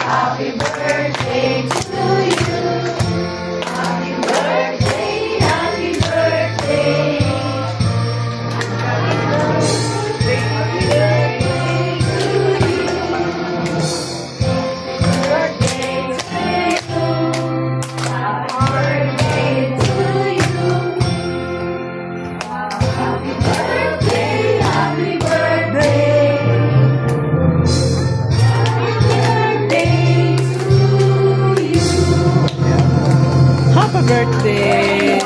Happy birthday to you. Happy birthday, happy birthday. Happy birthday to you. Birthday to you. Happy birthday to you. Happy birthday, happy birthday. Happy birthday!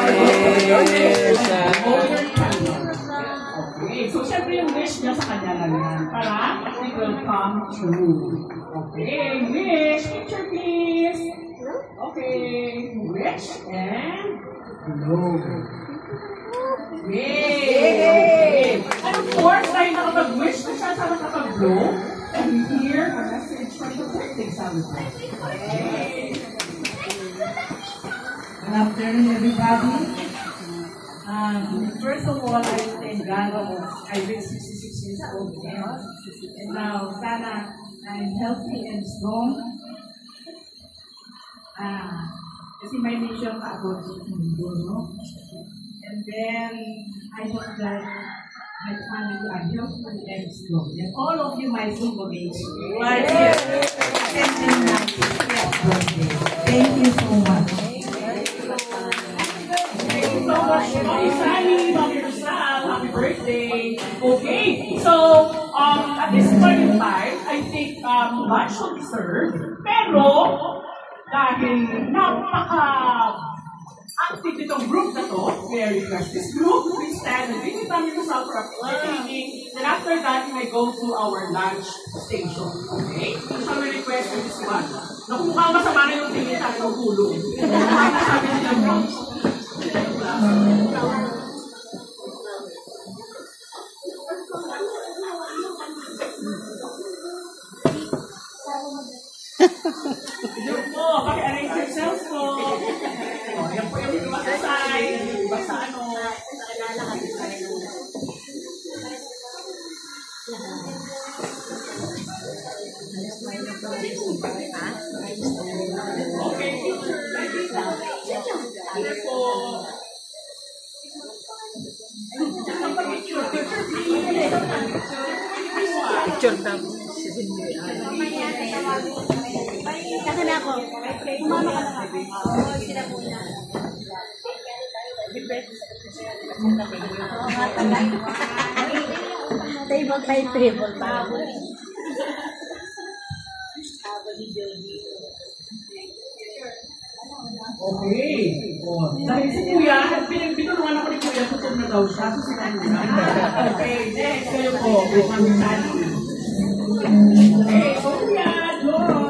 Okay, so syempre yung wish niya sa kanya lang yan. Para it will come true. Okay, wish. Picture please. Okay, wish and blow. Yay! And of course, dahil nakapag-wish na siya sa nakapag-blow, and here, a message from the birthday celebrant. Okay. Good afternoon, everybody. First of all, I thank God I reached 66 years old now. And now, sana I'm healthy and strong. Kasi may mission pa ako sa mundo, no? And then, I hope that my family are healthy and strong. And all of you, my single age, right here, attending my 60th birthday. Thank you so much. So much, Mami Sally, Mami Rosal, happy birthday. Okay, so at this point in time, I think lunch will be served. Pero, dahil napaka-active itong group na to, very request this group, please stand and visit Mami Rosal for a meeting. Then after that, we may go to our lunch station. Okay? So, shall we request for this one? Naku, mukhang masama na yung tingin sa akin ng ulo. Sabi nila mo. Yun po, paki-arrange yourselves po. Yan po yung iba sa side, iba sa ano. Okay, picture. Ano po? Picture daw. Kasi na ako. Umama ka na ako. Oo, sila muna. Table by table. Okay. Dahil si Kuya, pinagpituruan ako ni Kuya, tutog na daw siya. So, sila muna. Okay, next. Kayo po. Mami Sally. Okay, so Kuya, join.